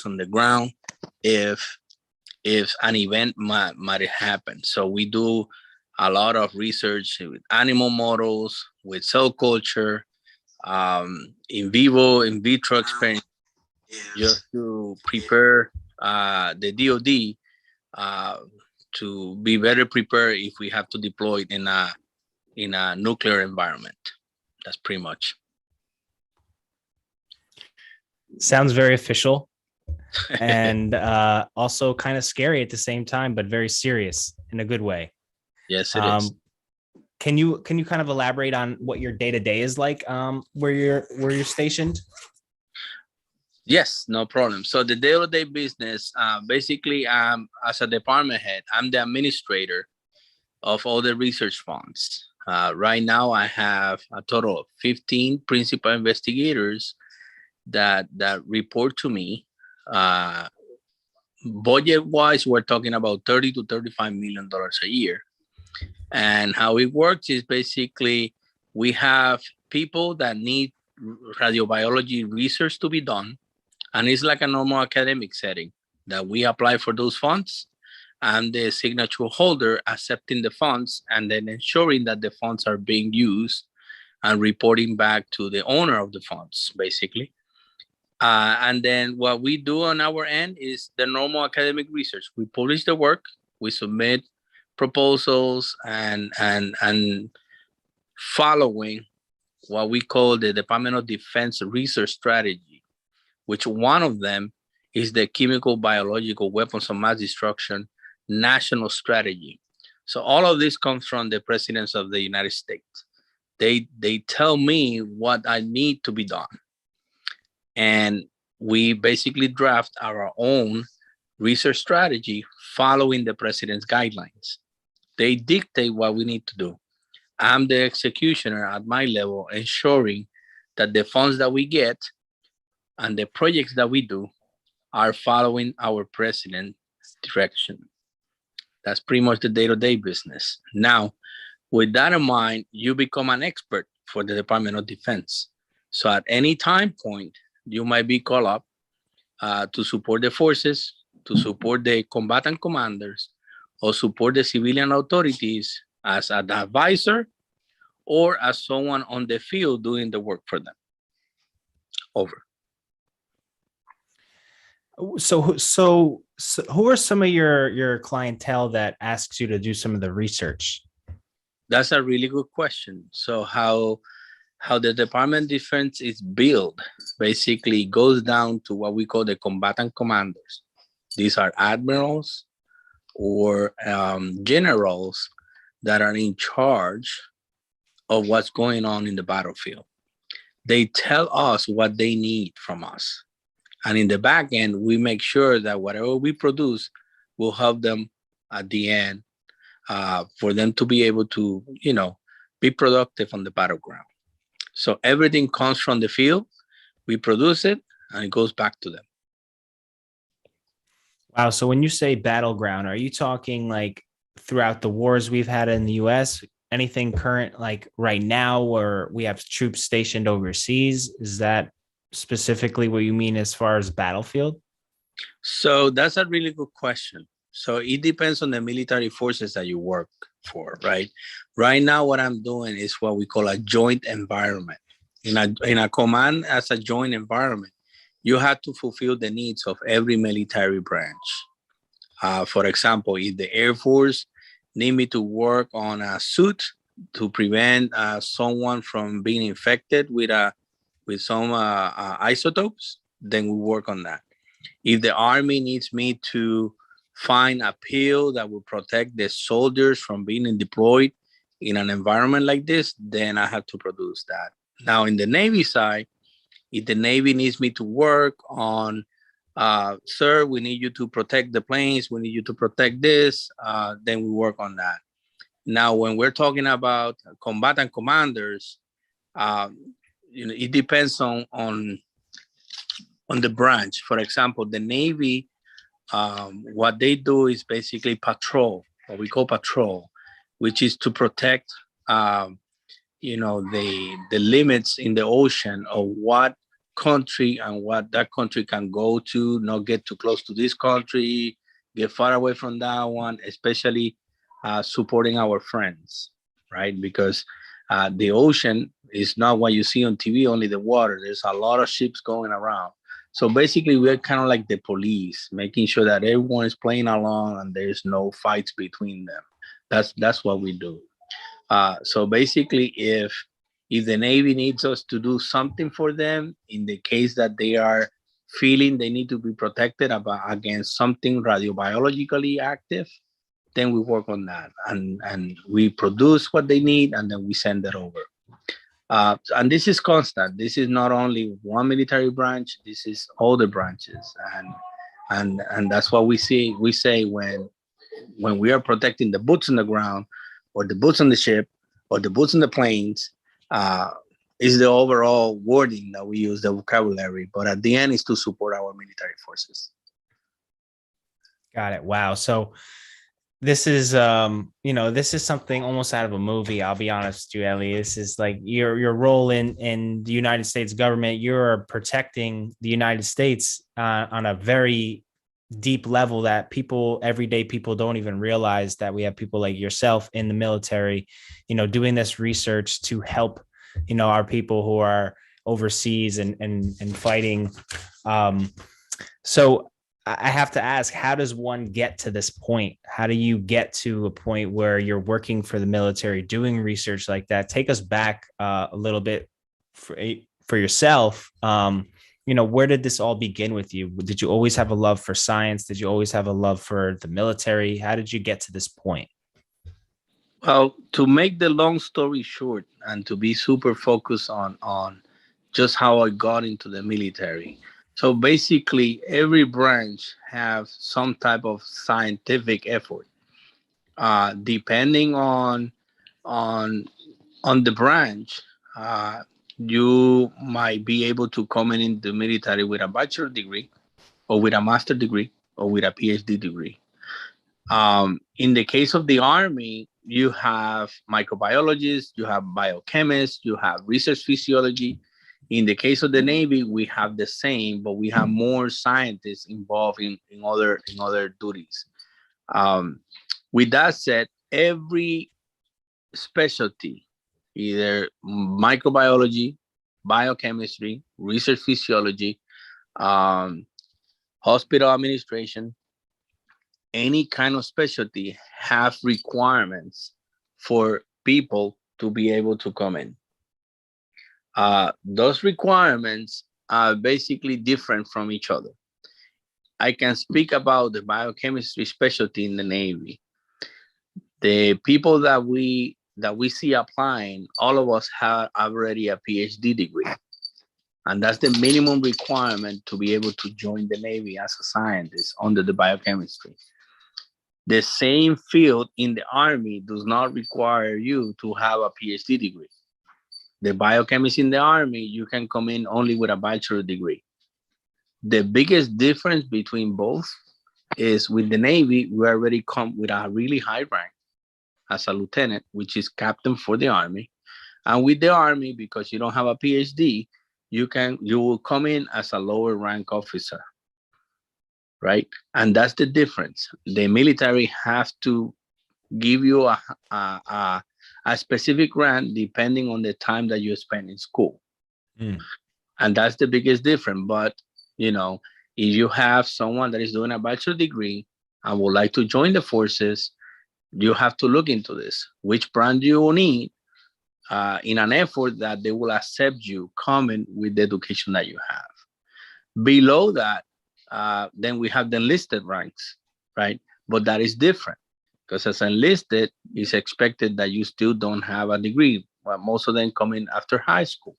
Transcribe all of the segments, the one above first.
soldiers on the ground if an event might happen. So we do a lot of research with animal models, with cell culture, in vivo, in vitro experiments, just to prepare the DoD to be better prepared if we have to deploy it in a nuclear environment. That's pretty much. Sounds very official and also kind of scary at the same time, but very serious in a good way. Yes, it is. Can you kind of elaborate on what your day-to-day is like where you're stationed? Yes, no problem. So the day-to-day business, basically, as a department head, I'm the administrator of all the research funds. Right now, I have a total of 15 principal investigators that report to me. Budget-wise, we're talking about $30 to $35 million a year. And how it works is basically we have people that need radiobiology research to be done. And it's like a normal academic setting that we apply for those funds and the signature holder accepting the funds and then ensuring that the funds are being used and reporting back to the owner of the funds, basically. And then what we do on our end is the normal academic research. We publish the work, we submit proposals, and following what we call the Department of Defense research strategy, which one of them is the Chemical Biological Weapons of Mass Destruction National Strategy. So all of this comes from the presidents of the United States. They tell me what I need to be done. And we basically draft our own research strategy following the president's guidelines. They dictate what we need to do. I'm the executioner at my level, ensuring that the funds that we get and the projects that we do are following our president's direction. That's pretty much the day-to-day business. Now, with that in mind, you become an expert for the Department of Defense. So at any time point, you might be called up to support the forces, to support the combatant commanders, or support the civilian authorities as an advisor or as someone on the field doing the work for them. Over. So who are some of your clientele that asks you to do some of the research? That's a really good question. So how the Department of Defense is built basically goes down to what we call the combatant commanders. These are admirals or generals that are in charge of what's going on in the battlefield. They tell us what they need from us. And in the back end, we make sure that whatever we produce will help them at the end for them to be able to, be productive on the battleground. So everything comes from the field. We produce it and it goes back to them. Wow. So when you say battleground, are you talking like throughout the wars we've had in the US? Anything current, like right now, where we have troops stationed overseas? Is that specifically what you mean as far as battlefield? So that's a really good question. So it depends on the military forces that you work for, right? Right now, what I'm doing is what we call a joint environment. In a command as a joint environment, you have to fulfill the needs of every military branch. For example, if the Air Force need me to work on a suit to prevent someone from being infected with some isotopes, then we work on that. If the Army needs me to find a pill that will protect the soldiers from being deployed in an environment like this, then I have to produce that. Now, in the Navy side, if the Navy needs me to work on, sir, we need you to protect the planes, we need you to protect this, then we work on that. Now, when we're talking about combatant commanders, it depends on the branch. For example, the Navy, what they do is basically patrol, what we call patrol, which is to protect, the limits in the ocean of what country and what that country can go to, not get too close to this country, get far away from that one, especially supporting our friends, right? Because the ocean is not what you see on TV, only the water. There's a lot of ships going around. So basically, we're kind of like the police, making sure that everyone is playing along and there's no fights between them. That's what we do. So basically, if the Navy needs us to do something for them, in the case that they are feeling they need to be protected against something radiobiologically active, then we work on that and we produce what they need and then we send it over. And this is constant. This is not only one military branch. This is all the branches, and that's what we see. We say when we are protecting the boots on the ground, or the boots on the ship, or the boots on the planes, is the overall wording that we use, the vocabulary. But at the end, is to support our military forces. Got it. Wow. So this is, this is something almost out of a movie. I'll be honest with you, Ellie. This is like your role in the United States government. You're protecting the United States on a very deep level that everyday people don't even realize, that we have people like yourself in the military, doing this research to help, our people who are overseas and fighting. So I have to ask, how does one get to this point? How do you get to a point where you're working for the military, doing research like that? Take us back a little bit for yourself. Where did this all begin with you? Did you always have a love for science? Did you always have a love for the military? How did you get to this point? Well, to make the long story short and to be super focused on just how I got into the military. So basically, every branch have some type of scientific effort. Depending on the branch, you might be able to come in the military with a bachelor degree, or with a master degree, or with a PhD degree. In the case of the Army, you have microbiologists, you have biochemists, you have research physiology. In the case of the Navy, we have the same, but we have more scientists involved in other duties. With that said, every specialty, either microbiology, biochemistry, research physiology, hospital administration, any kind of specialty have requirements for people to be able to come in. Those requirements are basically different from each other. I can speak about the biochemistry specialty in the Navy. The people that we see applying, all of us have already a PhD degree. And that's the minimum requirement to be able to join the Navy as a scientist under the biochemistry. The same field in the Army does not require you to have a PhD degree. The biochemist in the Army, you can come in only with a bachelor degree. The biggest difference between both is with the Navy, we already come with a really high rank as a lieutenant, which is captain for the Army. And with the Army, because you don't have a PhD, you will come in as a lower rank officer, right? And that's the difference. The military have to give you a specific rank depending on the time that you spend in school. And that's the biggest difference. But, if you have someone that is doing a bachelor degree and would like to join the forces, you have to look into this. Which brand do you need in an effort that they will accept you coming with the education that you have. Below that, then we have the enlisted ranks, right? But that is different because as enlisted, it's expected that you still don't have a degree. Well, most of them come in after high school.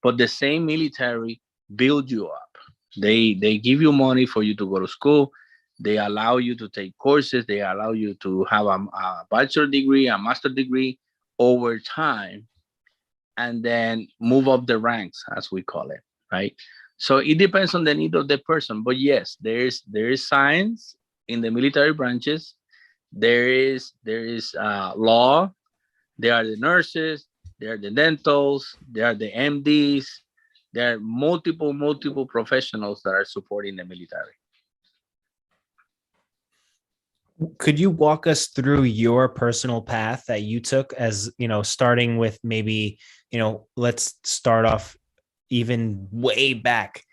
But the same military build you up. They give you money for you to go to school. They allow you to take courses. They allow you to have a bachelor degree, a master degree over time, and then move up the ranks, as we call it, right? So it depends on the need of the person. But yes, there is science in the military branches. There is law. There are the nurses. There are the dentals. There are the MDs. There are multiple professionals that are supporting the military. Could you walk us through your personal path that you took, as starting with maybe, let's start off even way back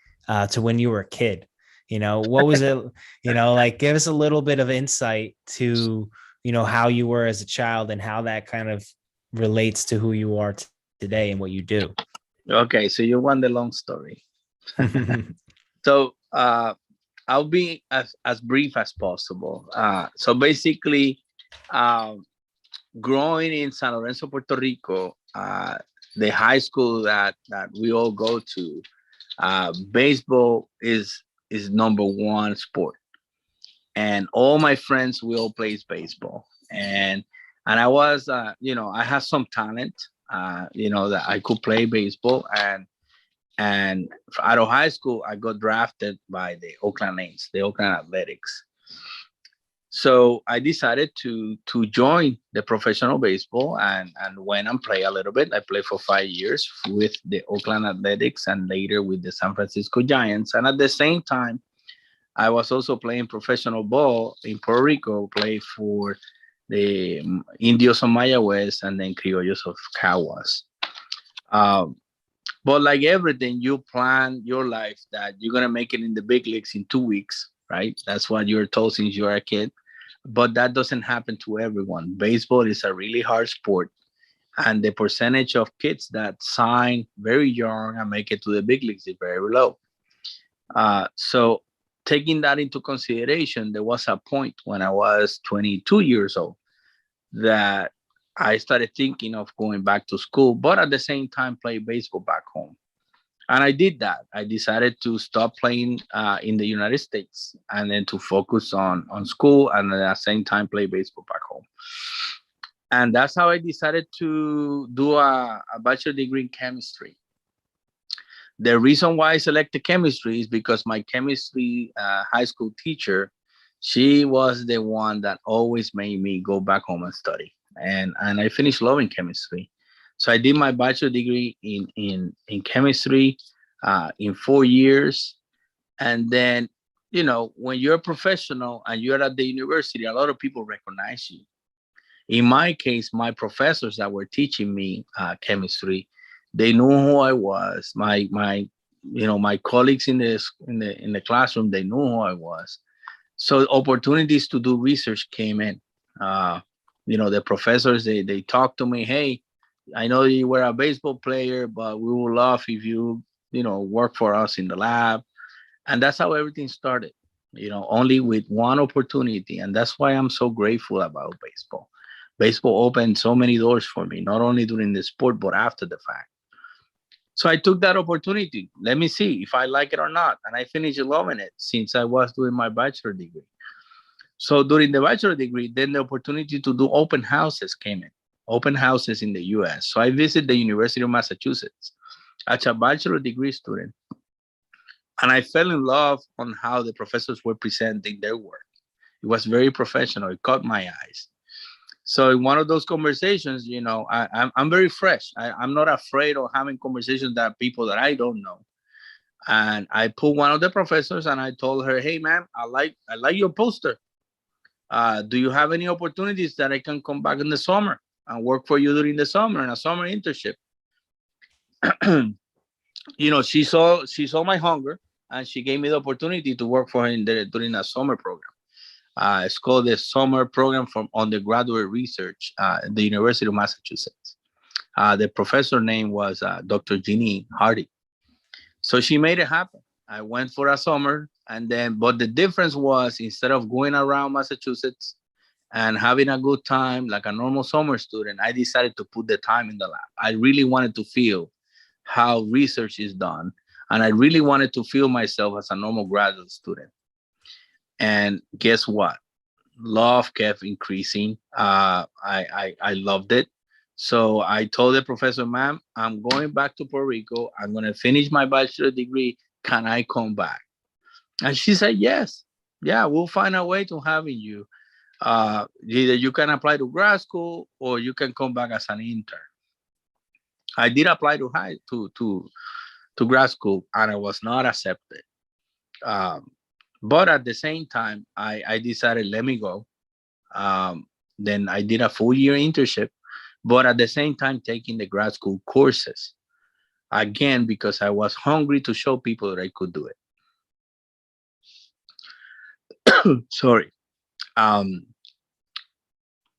to when you were a kid? What was it? Like, give us a little bit of insight to, how you were as a child and how that kind of relates to who you are today and what you do. Okay, so you want the long story. So I'll be as brief as possible. So basically, growing in San Lorenzo, Puerto Rico, the high school that we all go to, baseball is number one sport, and all my friends we all plays baseball, and I was, I had some talent, that I could play baseball, and out of high school I got drafted by the Oakland A's, the Oakland Athletics. So I decided to join the professional baseball and went and play a little bit. I played for 5 years with the Oakland Athletics and later with the San Francisco Giants. And at the same time, I was also playing professional ball in Puerto Rico, played for the Indios of Mayagüez and then Criollos of Caguas. But like everything, you plan your life that you're going to make it in the big leagues in 2 weeks, right? That's what you're told since you're a kid. But that doesn't happen to everyone. Baseball is a really hard sport. And the percentage of kids that sign very young and make it to the big leagues is very low. So taking that into consideration, there was a point when I was 22 years old that I started thinking of going back to school, but at the same time play baseball back home. And I did that. I decided to stop playing in the United States and then to focus on school and at the same time play baseball back home. And that's how I decided to do a bachelor degree in chemistry. The reason why I selected chemistry is because my chemistry high school teacher, she was the one that always made me go back home and study. And I finished loving chemistry. So I did my bachelor degree in chemistry in 4 years. And then, when you're a professional and you're at the university, a lot of people recognize you. In my case, my professors that were teaching me chemistry, they knew who I was. My colleagues in the classroom, they knew who I was. So opportunities to do research came in. The professors, they talked to me, hey, I know you were a baseball player, but we would love if you, work for us in the lab. And that's how everything started, only with one opportunity. And that's why I'm so grateful about baseball. Baseball opened so many doors for me, not only during the sport, but after the fact. So I took that opportunity. Let me see if I like it or not. And I finished loving it since I was doing my bachelor degree. So during the bachelor degree, then the opportunity to do open houses came in. Open houses in the US. So I visited the University of Massachusetts as a bachelor degree student. And I fell in love on how the professors were presenting their work. It was very professional. It caught my eyes. So in one of those conversations, I'm very fresh. I'm not afraid of having conversations that people that I don't know. And I pulled one of the professors and I told her, hey, ma'am, I like your poster. Do you have any opportunities that I can come back in the summer and work for you during the summer in a summer internship? She saw my hunger and she gave me the opportunity to work for her during a summer program. It's called the Summer Program for Undergraduate Research at the University of Massachusetts. The professor name was Dr. Jeannie Hardy. So she made it happen. I went for a summer but the difference was instead of going around Massachusetts and having a good time like a normal summer student, I decided to put the time in the lab. I really wanted to feel how research is done. And I really wanted to feel myself as a normal graduate student. And guess what? Love kept increasing. I loved it. So I told the professor, ma'am, I'm going back to Puerto Rico. I'm going to finish my bachelor degree. Can I come back? And she said, yes. Yeah, we'll find a way to having you. Either you can apply to grad school or you can come back as an intern. I did apply to to grad school, and I was not accepted. Um, but at the same time, I decided let me go. Um, then I did a full year internship, but at the same time taking the grad school courses again because I was hungry to show people that I could do it. Sorry. Um,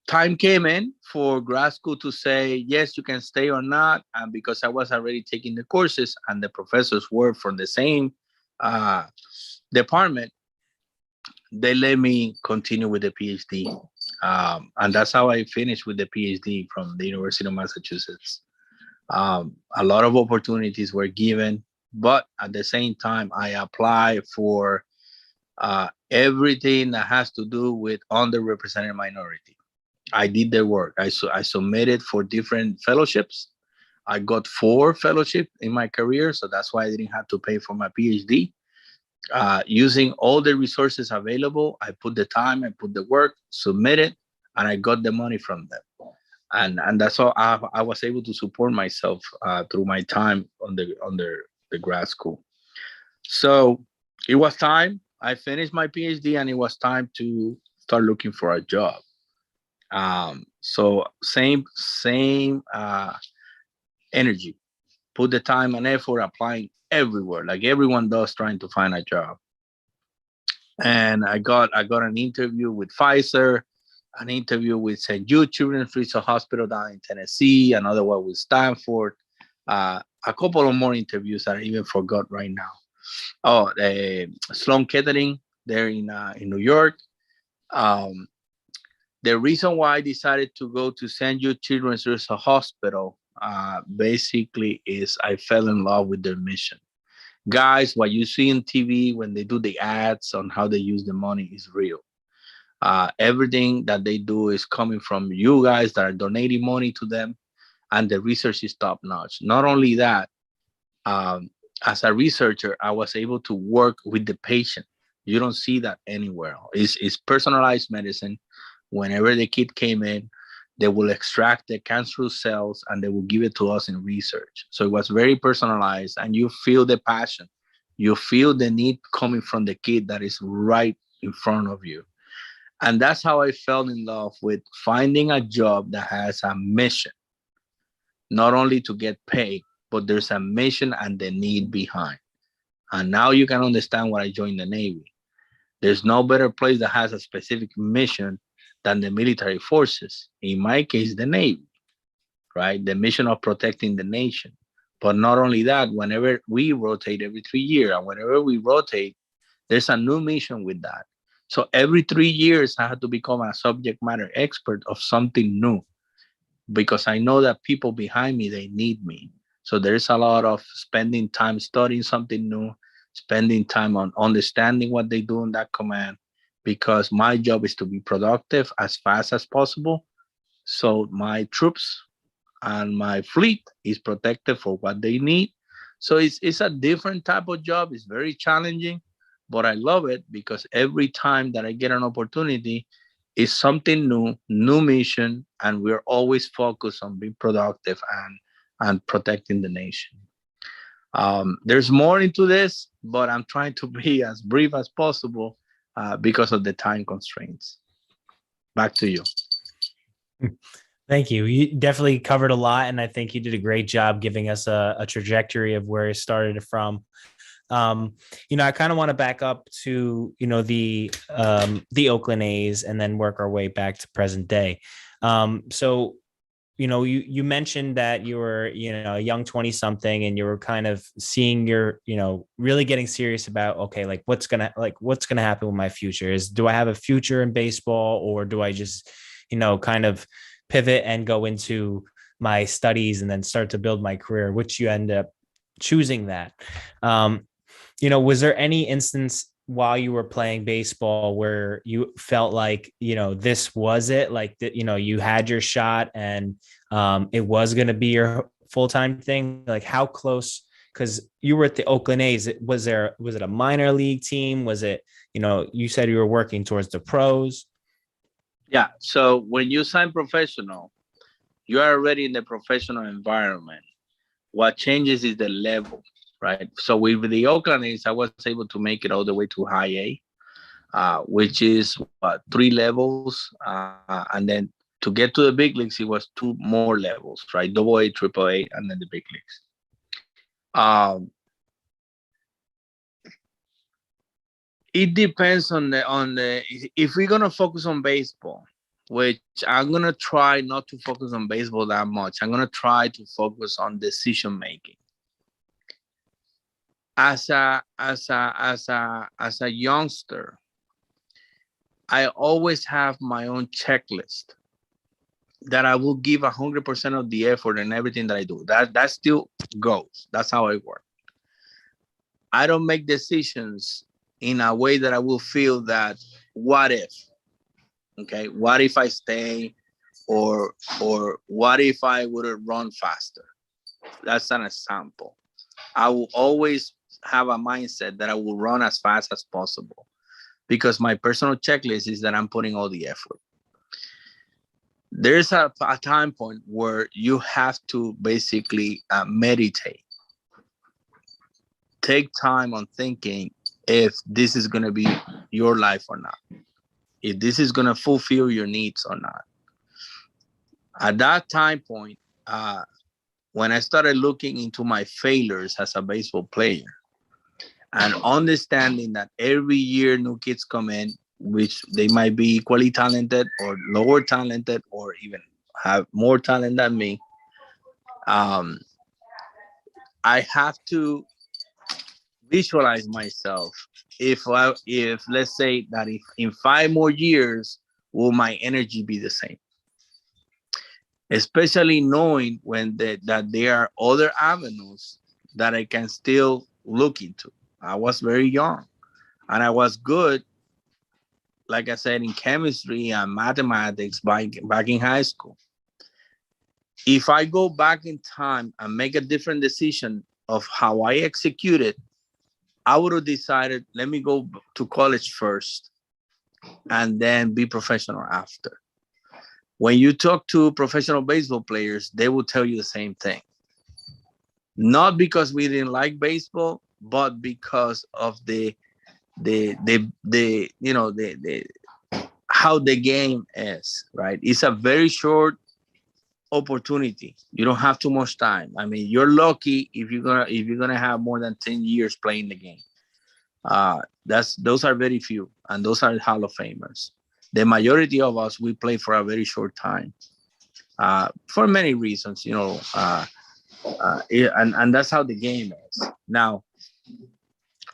Time came in for grad school to say yes, you can stay or not, and because I was already taking the courses and the professors were from the same uh, department, they let me continue with the PhD. And that's how I finished with the PhD from the University of Massachusetts. A lot of opportunities were given, but at the same time, I applied for everything that has to do with underrepresented minority. I did the work. I submitted for different fellowships. I got 4 fellowships in my career, so that's why I didn't have to pay for my PhD. Using all the resources available, I put the time, I put the work, submitted, and I got the money from them. And that's how I was able to support myself through my time on the grad school. So it was time. I finished my PhD, and it was time to start looking for a job. So same energy. Put the time and effort applying everywhere, like everyone does, trying to find a job. And I got an interview with Pfizer, an interview with St. Jude Children's Research Hospital down in Tennessee, another one with Stanford, a couple of more interviews that I even forgot right now. Oh, Sloan Kettering there in New York. Um, the reason why I decided to go to St. Jude Children's Research Hospital basically is I fell in love with their mission. Guys, what you see in TV when they do the ads on how they use the money is real. Everything that they do is coming from you guys that are donating money to them, and the research is top notch. Not only that, as a researcher, I was able to work with the patient. You don't see that anywhere. It's personalized medicine. Whenever the kid came in, they will extract the cancerous cells and they will give it to us in research. So it was very personalized, and you feel the passion. You feel the need coming from the kid that is right in front of you. And that's how I fell in love with finding a job that has a mission, not only to get paid, but there's a mission and the need behind. And now you can understand why I joined the Navy. There's no better place that has a specific mission than the military forces. In my case, the Navy, right? The mission of protecting the nation. But not only that, whenever we rotate every 3 years, and whenever we rotate, there's a new mission with that. So every 3 years, I had to become a subject matter expert of something new because I know that people behind me, they need me. So there's a lot of spending time studying something new, spending time on understanding what they do in that command, because my job is to be productive as fast as possible. So my troops and my fleet is protected for what they need. So it's a different type of job. It's very challenging, but I love it because every time that I get an opportunity, it's something new, new mission, and we're always focused on being productive and protecting the nation. There's more into this, but I'm trying to be as brief as possible because of the time constraints. Back to you. Thank you. You definitely covered a lot, and I think you did a great job giving us a trajectory of where it started from. I kind of want to back up to, the Oakland A's and then work our way back to present day. So, you mentioned that you were, a young 20 something, and you were kind of seeing your, really getting serious about, okay, what's going to happen with my future do I have a future in baseball, or do I just, kind of pivot and go into my studies and then start to build my career, which you end up choosing that. Was there any instance while you were playing baseball where you felt like, this was it, like that, you had your shot and it was going to be your full-time thing? Like how close, because you were at the Oakland A's, was it a minor league team? Was it, you said you were working towards the pros? Yeah. So when you sign professional, you are already in the professional environment. What changes is the level. right? So with the Oakland A's, I was able to make it all the way to high A, which is what, 3 levels, and then to get to the big leagues, it was 2 more levels, right? Double A, triple A, and then the big leagues. It depends on the. If we're gonna focus on baseball, which I'm gonna try not to focus on baseball that much. I'm gonna try to focus on decision making. As a youngster, I always have my own checklist that I will give 100% of the effort and everything that I do. That still goes. That's how I work. I don't make decisions in a way that I will feel that, what if? Okay, what if I stay, or what if I would have run faster? That's an example. I will always have a mindset that I will run as fast as possible, because my personal checklist is that I'm putting all the effort. There's a time point where you have to basically meditate. Take time on thinking if this is going to be your life or not, if this is going to fulfill your needs or not. At that time point, when I started looking into my failures as a baseball player and understanding that every year new kids come in, which they might be equally talented or lower talented or even have more talent than me, I have to visualize myself. If let's say that if in 5 more years, will my energy be the same? Especially knowing that there are other avenues that I can still look into. I was very young and I was good, like I said, in chemistry and mathematics back in high school. If I go back in time and make a different decision of how I executed, I would have decided, let me go to college first and then be professional after. When you talk to professional baseball players, they will tell you the same thing. Not because we didn't like baseball, but because of the how the game is, right? It's a very short opportunity. You don't have too much time. I mean, you're lucky if you're gonna have more than 10 years playing the game. Those are very few, and those are Hall of Famers. The majority of us, we play for a very short time, for many reasons, and that's how the game is. Now,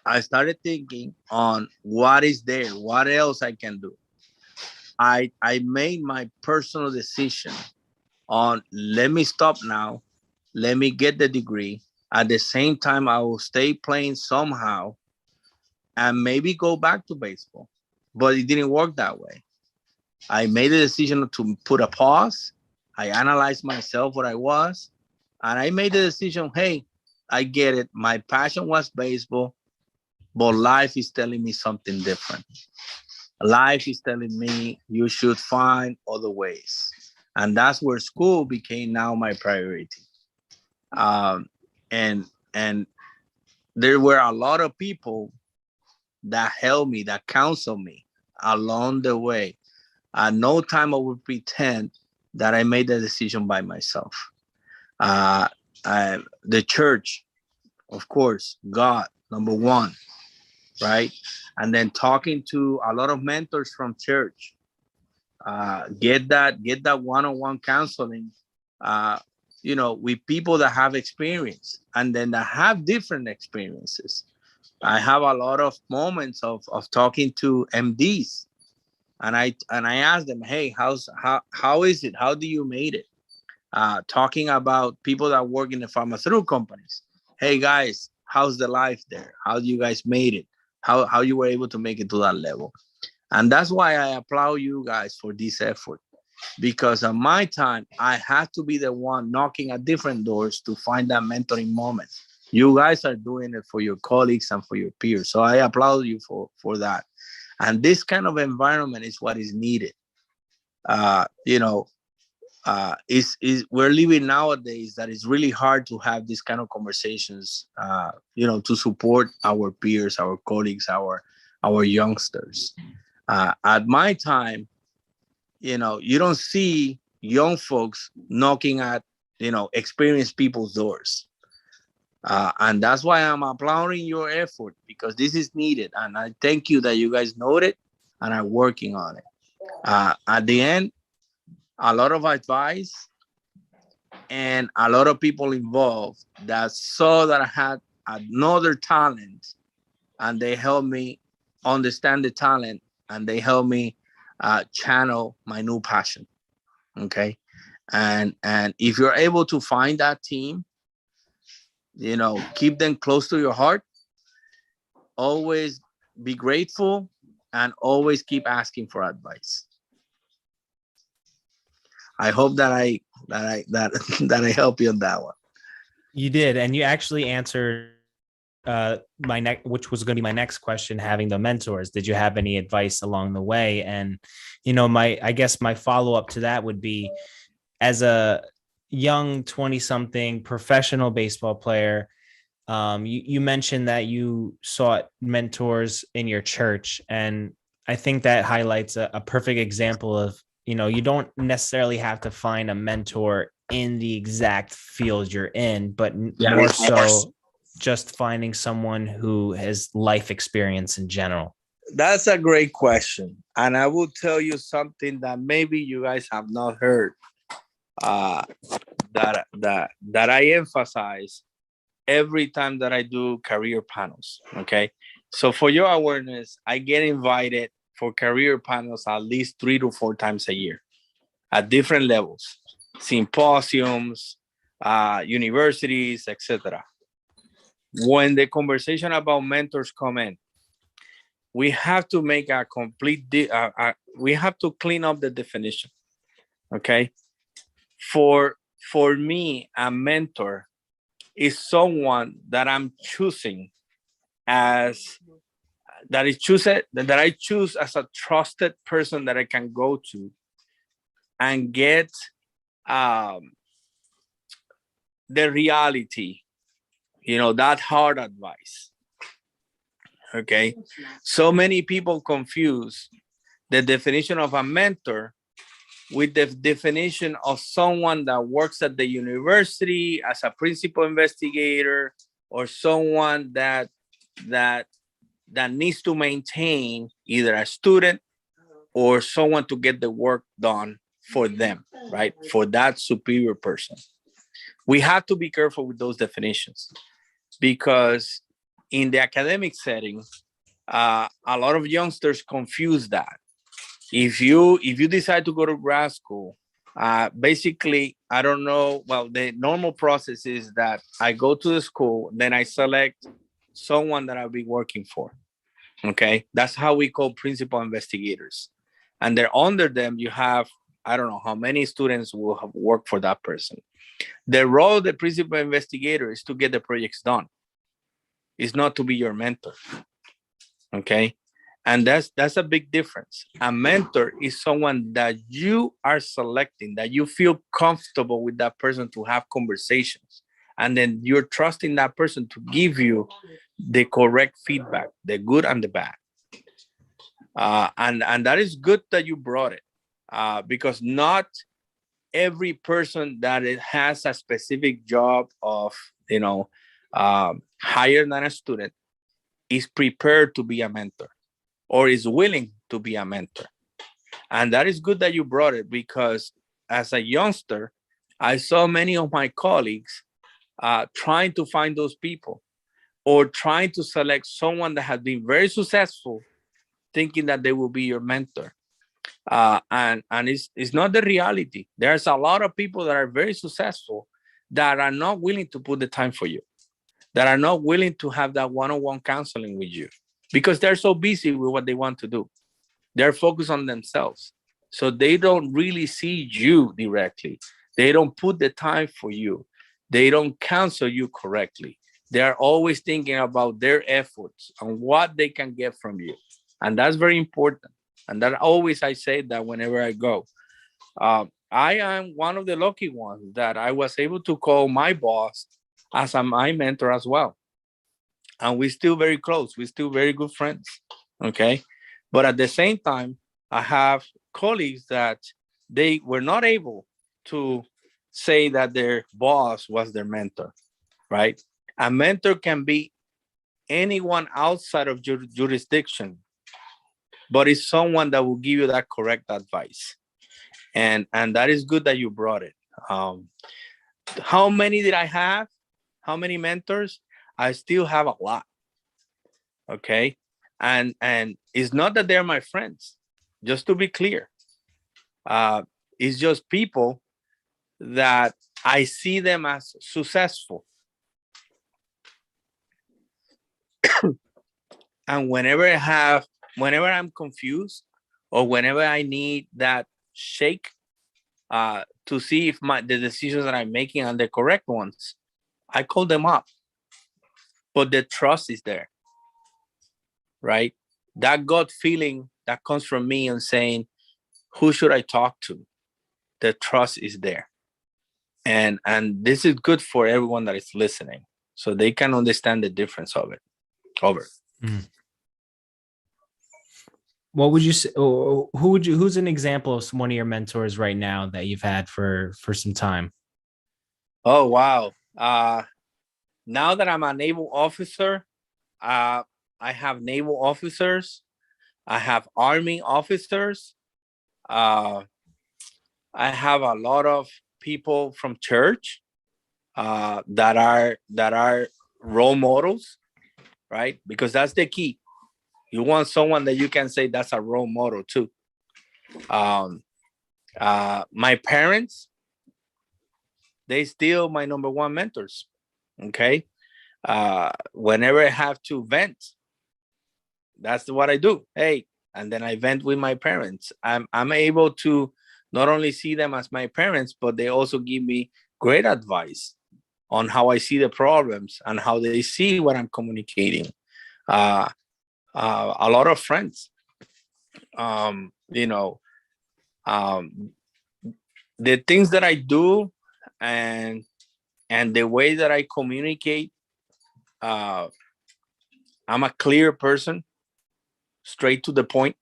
I started thinking on what is there, what else I can do. I made my personal decision on, let me stop now, let me get the degree. At the same time, I will stay playing somehow and maybe go back to baseball. But it didn't work that way. I made a decision to put a pause. I analyzed myself, what I was, and I made the decision, hey, I get it. My passion was baseball, but life is telling me something different. Life is telling me you should find other ways. And that's where school became now my priority. And there were a lot of people that helped me, that counseled me along the way. At no time I would pretend that I made the decision by myself. The church, of course, God, number one, right? And then talking to a lot of mentors from church. Get that one-on-one counseling, with people that have experience and then that have different experiences. I have a lot of moments of talking to MDs, and I ask them, hey, how is it? How do you made it? Talking about people that work in the pharmaceutical companies. Hey guys, how's the life there? How do you guys made it? How you were able to make it to that level? And that's why I applaud you guys for this effort, because at my time, I had to be the one knocking at different doors to find that mentoring moment. You guys are doing it for your colleagues and for your peers. So I applaud you for that. And this kind of environment is what is needed. is we're living nowadays that it's really hard to have these kind of conversations, to support our peers, our colleagues, our youngsters. At my time, you don't see young folks knocking at, experienced people's doors. And that's why I'm applauding your effort, because this is needed. And I thank you that you guys know it and are working on it. At the end, a lot of advice and a lot of people involved that saw that I had another talent, and they helped me understand the talent, and they helped me channel my new passion. Okay. And if you're able to find that team, keep them close to your heart, always be grateful, and always keep asking for advice. I hope that that I help you on that one. You did, and you actually answered my next, which was going to be my next question, having the mentors. Did you have any advice along the way? And I guess my follow-up to that would be, as a young 20-something professional baseball player, you mentioned that you sought mentors in your church, and I think that highlights a perfect example of, you don't necessarily have to find a mentor in the exact field you're in, but more so just finding someone who has life experience in general. That's a great question. And I will tell you something that maybe you guys have not heard, that I emphasize every time that I do career panels. Okay. So for your awareness, I get invited for career panels at least 3 to 4 times a year at different levels, symposiums, universities, etc. When the conversation about mentors come in, we have to make a complete, we have to clean up the definition. Okay. For me, a mentor is someone that I'm choosing that I choose as a trusted person that I can go to and get the reality, that hard advice. Okay. So many people confuse the definition of a mentor with the definition of someone that works at the university as a principal investigator, or someone that needs to maintain either a student or someone to get the work done for them, right? For that superior person. We have to be careful with those definitions, because in the academic setting, a lot of youngsters confuse that. If you decide to go to grad school, basically, I don't know. Well, the normal process is that I go to the school, then I select someone that I'll be working for. Okay, that's how we call principal investigators. And then under them, you have, I don't know how many students will have worked for that person. The role of the principal investigator is to get the projects done. It's not to be your mentor. Okay. And that's a big difference. A mentor is someone that you are selecting, that you feel comfortable with that person to have conversations. And then you're trusting that person to give you the correct feedback, the good and the bad. And that is good that you brought it, because not every person that has a specific job of, higher than a student is prepared to be a mentor or is willing to be a mentor. And that is good that you brought it, because as a youngster, I saw many of my colleagues trying to find those people, or trying to select someone that has been very successful, thinking that they will be your mentor. And it's not the reality. There's a lot of people that are very successful that are not willing to put the time for you, that are not willing to have that one-on-one counseling with you, because they're so busy with what they want to do. They're focused on themselves. So they don't really see you directly. They don't put the time for you. They don't counsel you correctly. They're always thinking about their efforts and what they can get from you. And that's very important. And that always I say that whenever I go. I am one of the lucky ones that I was able to call my boss as my mentor as well. And we're still very close. We're still very good friends. Okay. But at the same time, I have colleagues that they were not able to say that their boss was their mentor, right? A mentor can be anyone outside of your jurisdiction, but it's someone that will give you that correct advice. And that is good that you brought it. How many did I have? How many mentors? I still have a lot. Okay. And it's not that they're my friends, just to be clear. It's just people that I see them as successful. And whenever I'm confused or whenever I need that shake to see if the decisions that I'm making are the correct ones, I call them up. But the trust is there, right? That gut feeling that comes from me and saying, who should I talk to? The trust is there. And this is good for everyone that is listening, so they can understand the difference of it. Over. Mm. What would you say? Who's an example of one of your mentors right now that you've had for some time? Oh, wow. Now that I'm a naval officer, I have naval officers. I have Army officers. I have a lot of people from church that are role models, right? Because that's the key. You want someone that you can say that's a role model too. My parents, they still my number one mentors. Okay. Whenever I have to vent, that's what I do. Hey, and then I vent with my parents. I'm able to not only see them as my parents, but they also give me great advice on how I see the problems and how they see what I'm communicating. A lot of friends, you know, the things that I do and the way that I communicate, I'm a clear person, straight to the point.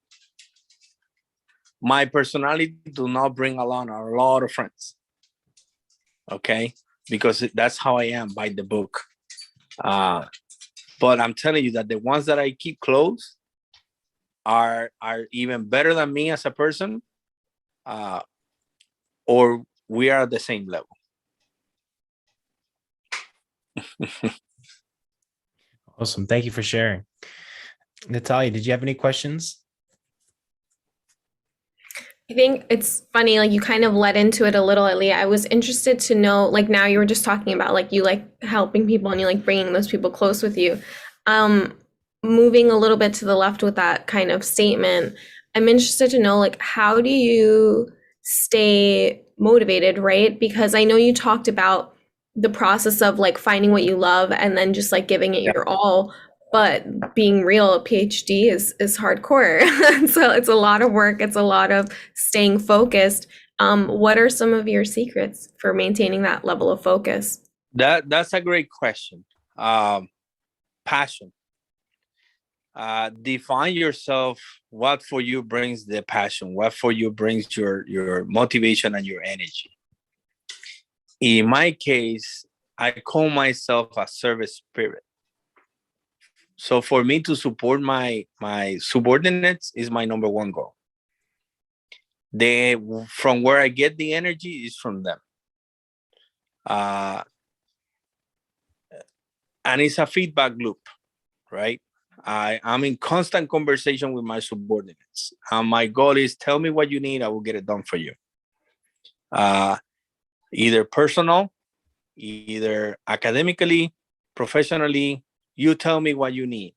My personality do not bring along a lot of friends, okay? Because that's how I am by the book. But I'm telling you that the ones that I keep close are even better than me as a person, or we are at the same level. Awesome. Thank you for sharing. Natalia, did you have any questions? I think it's funny, like you kind of led into it a little, Elih. I was interested to know, like now you were just talking about like you like helping people and you like bringing those people close with you. Moving a little bit to the left with that kind of statement, I'm interested to know like how do you stay motivated, right? Because I know you talked about the process of like finding what you love and then just like giving it your all. But being real, a PhD is hardcore. So it's a lot of work. It's a lot of staying focused. What are some of your secrets for maintaining that level of focus? That's a great question. Passion. Define yourself. What for you brings the passion? What for you brings your motivation and your energy? In my case, I call myself a service spirit. So for me to support my subordinates is my number one goal. From where I get the energy is from them. And it's a feedback loop, right? I'm in constant conversation with my subordinates. And my goal is tell me what you need, I will get it done for you. Either personal, either academically, professionally, you tell me what you need.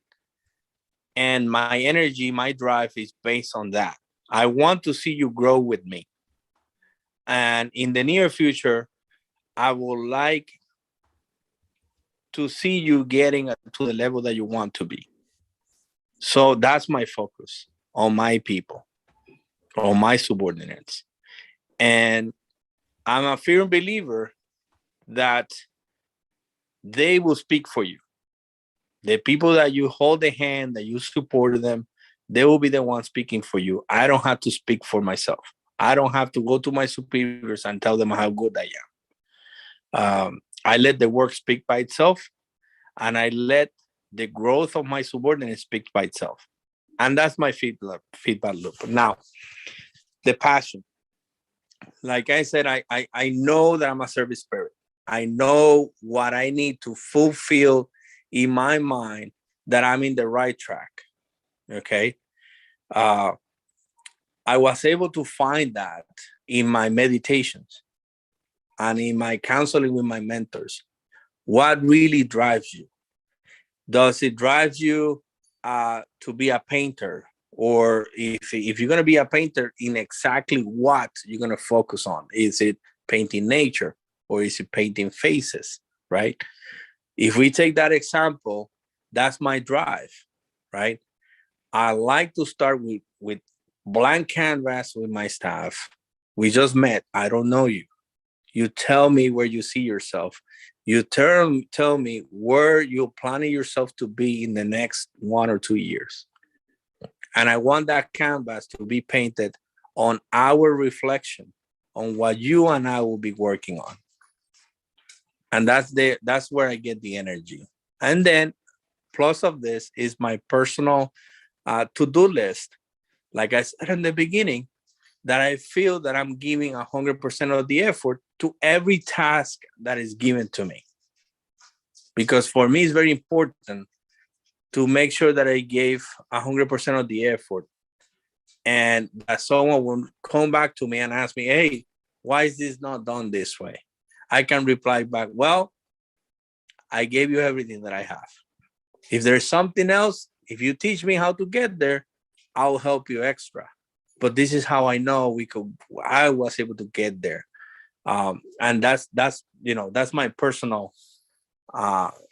And my energy, my drive is based on that. I want to see you grow with me. And in the near future, I would like to see you getting to the level that you want to be. So that's my focus on my people, on my subordinates. And I'm a firm believer that they will speak for you. The people that you hold the hand, that you support them, they will be the ones speaking for you. I don't have to speak for myself. I don't have to go to my superiors and tell them how good I am. I let the work speak by itself, and I let the growth of my subordinates speak by itself. And that's my feedback loop. Now, the passion. Like I said, I know that I'm a service spirit. I know what I need to fulfill in my mind, that I'm in the right track. Okay. I was able to find that in my meditations and in my counseling with my mentors. What really drives you? Does it drive you to be a painter? Or if you're going to be a painter, in exactly what you're going to focus on? Is it painting nature, or is it painting faces, right? If we take that example, that's my drive, right? I like to start with blank canvas with my staff. We just met. I don't know you. You tell me where you see yourself. You tell me where you're planning yourself to be in the next 1 or 2 years. And I want that canvas to be painted on our reflection, on what you and I will be working on. And that's where I get the energy. And then plus of this is my personal to-do list. Like I said in the beginning, that I feel that I'm giving 100% of the effort to every task that is given to me. Because for me, it's very important to make sure that I gave 100% of the effort, and that someone will come back to me and ask me, hey, why is this not done this way? I can reply back, well, I gave you everything that I have. If there's something else, if you teach me how to get there, I'll help you extra. But this is how I know I was able to get there. And that's my personal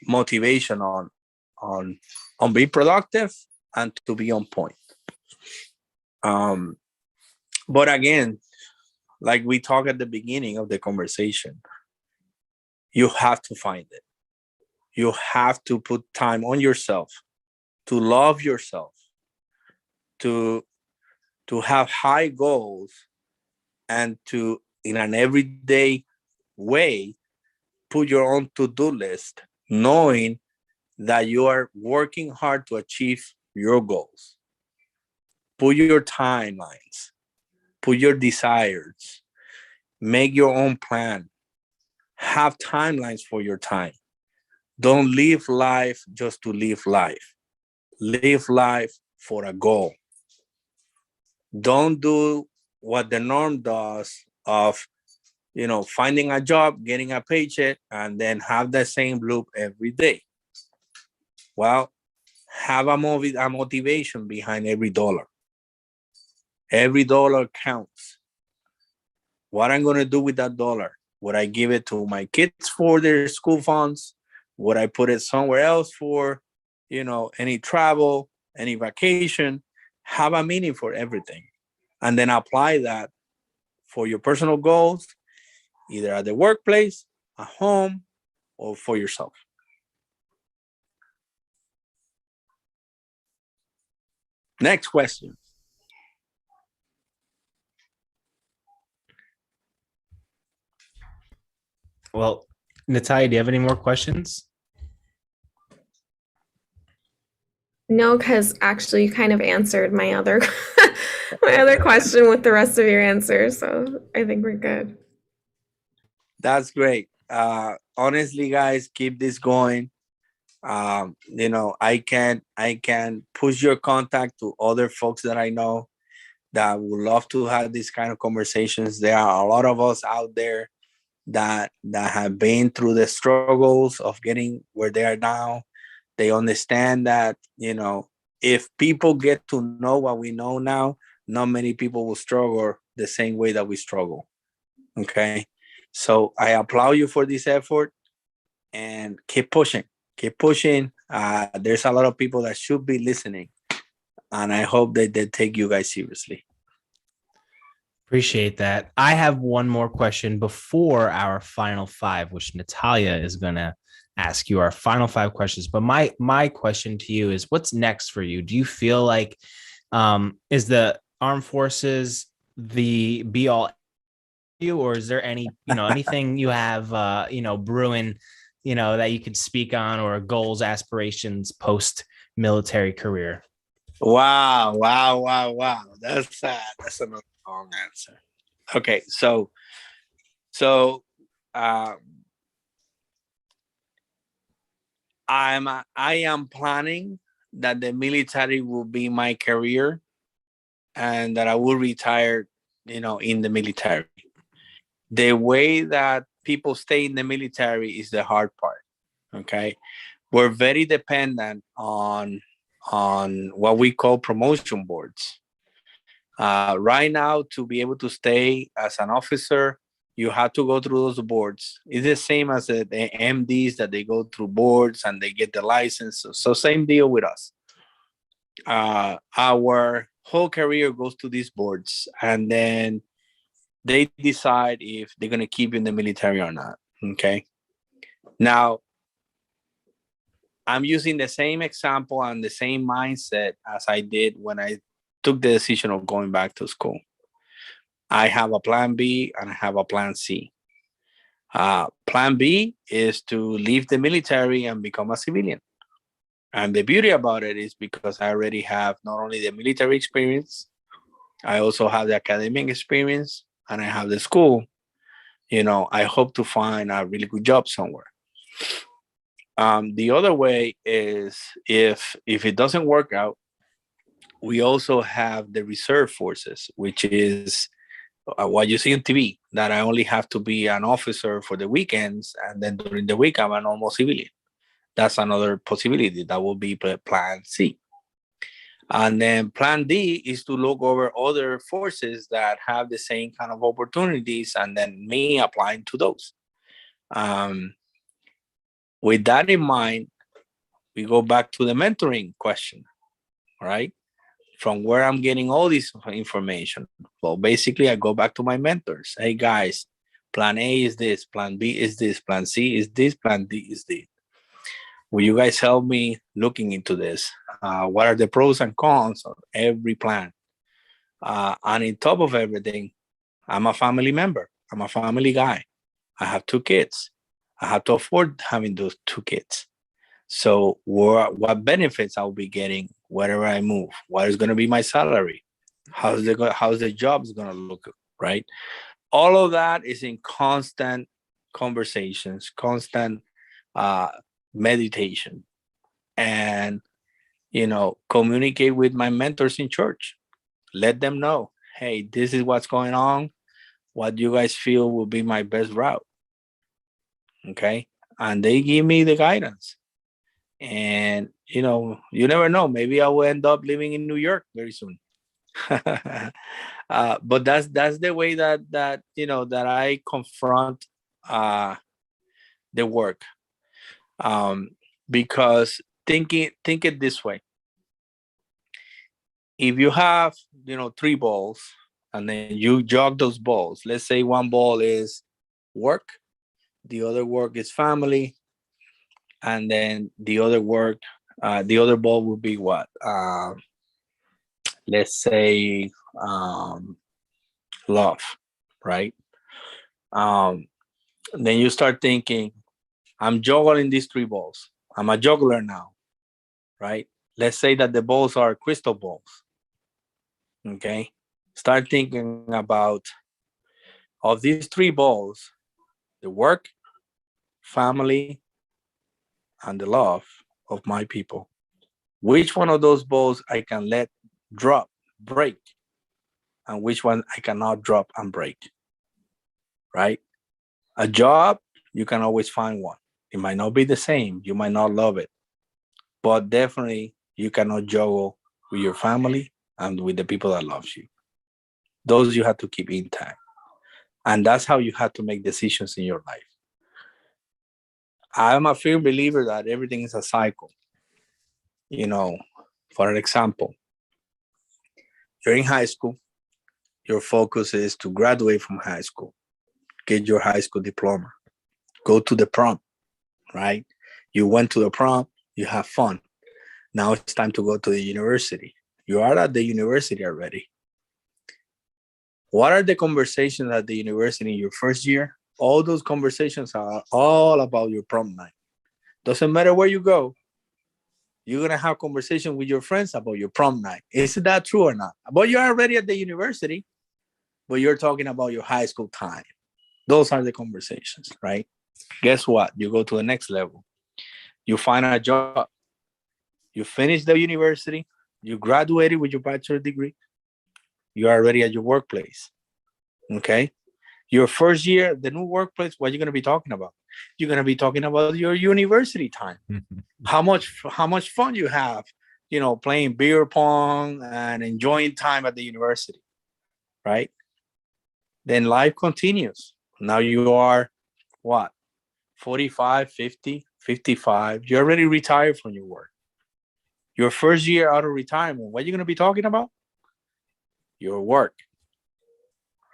motivation on being productive and to be on point. But again, like we talked at the beginning of the conversation, you have to find it. You have to put time on yourself, to love yourself, to have high goals, and to, in an everyday way, put your own to-do list, knowing that you are working hard to achieve your goals. Put your timelines, put your desires, make your own plan, have timelines for your time. Don't live life just to live life. Live life for a goal. Don't do what the norm does of, finding a job, getting a paycheck, and then have the same loop every day. Well, have a motivation behind every dollar. Every dollar counts. What I'm going to do with that dollar? Would I give it to my kids for their school funds? Would I put it somewhere else for, any travel, any vacation? Have a meaning for everything. And then apply that for your personal goals, either at the workplace, at home, or for yourself. Next question. Well, Natalia, do you have any more questions? No, because actually you kind of answered my other question with the rest of your answers. So I think we're good. That's great. Honestly, guys, keep this going. I can push your contact to other folks that I know that would love to have these kind of conversations. There are a lot of us out there that have been through the struggles of getting where they are now. They understand that, if people get to know what we know now, not many people will struggle the same way that we struggle. Okay. So I applaud you for this effort, and keep pushing. Keep pushing. There's a lot of people that should be listening, and I hope that they take you guys seriously. Appreciate that. I have one more question before our final five, which Natalia is going to ask you our final five questions. But my question to you is, what's next for you? Do you feel like is the armed forces the be all you, or is there any anything you have brewing that you could speak on, or goals, aspirations post military career? Wow, wow, wow, wow. That's another long answer. Okay, so uh, I am planning that the military will be my career and that I will retire, in the military. The way that people stay in the military is the hard part. Okay, we're very dependent on what we call promotion boards. Right now, to be able to stay as an officer, you have to go through those boards. It's the same as the MDs that they go through boards and they get the license. So same deal with us. Our whole career goes to these boards, and then they decide if they're going to keep you in the military or not. Okay. Now, I'm using the same example and the same mindset as I did when I took the decision of going back to school. I have a plan B and I have a plan C. Plan B is to leave the military and become a civilian. And the beauty about it is because I already have not only the military experience, I also have the academic experience, and I have the school. I hope to find a really good job somewhere. The other way is if it doesn't work out, we also have the reserve forces, which is what you see on TV, that I only have to be an officer for the weekends, and then during the week I'm a normal civilian. That's another possibility. That will be plan C. And then plan D is to look over other forces that have the same kind of opportunities, and then me applying to those. With that in mind, we go back to the mentoring question, right? From where I'm getting all this information. Well, basically, I go back to my mentors. Hey, guys, plan A is this, plan B is this, plan C is this, plan D is this. Will you guys help me looking into this? What are the pros and cons of every plan? And on top of everything, I'm a family member. I'm a family guy. I have 2 kids. I have to afford having those 2 kids. So what benefits I'll be getting wherever I move? What is going to be my salary? How's the job's going to look, right? All of that is in constant conversations, constant meditation, and communicate with my mentors in church. Let them know, hey, this is what's going on. What you guys feel will be my best route. Okay, and they give me the guidance. And you never know. Maybe I will end up living in New York very soon. But that's the way that I confront the work. Because think it this way: if you have 3 balls, and then you jog those balls. Let's say one ball is work, the other work is family, and then the other ball will be what? Let's say love, right? Then you start thinking, I'm juggling these 3 balls. I'm a juggler now, right? Let's say that the balls are crystal balls. Okay. Start thinking about, of these 3 balls, the work, family, and the love of my people. Which one of those balls I can let drop, break, and which one I cannot drop and break, right? A job, you can always find one. It might not be the same. You might not love it, but definitely you cannot juggle with your family and with the people that loves you. Those you have to keep intact. And that's how you have to make decisions in your life. I'm a firm believer that everything is a cycle. For an example, you're in high school, your focus is to graduate from high school, get your high school diploma, go to the prom, right? You went to the prom, you have fun. Now it's time to go to the university. You are at the university already. What are the conversations at the university in your first year? All those conversations are all about your prom night. Doesn't matter where you go, you're going to have conversation with your friends about your prom night. Is that true or not? But you're already at the university, but you're talking about your high school time. Those are the conversations, right? Guess what? You go to the next level. You find a job. You finish the university. You graduated with your bachelor degree. You're already at your workplace. Okay? Your first year, the new workplace, what are you going to be talking about? You're going to be talking about your university time. How much fun you have, playing beer pong and enjoying time at the university, right? Then life continues. Now you are what? 45, 50, 55. You're already retired from your work. Your first year out of retirement, what are you going to be talking about? Your work,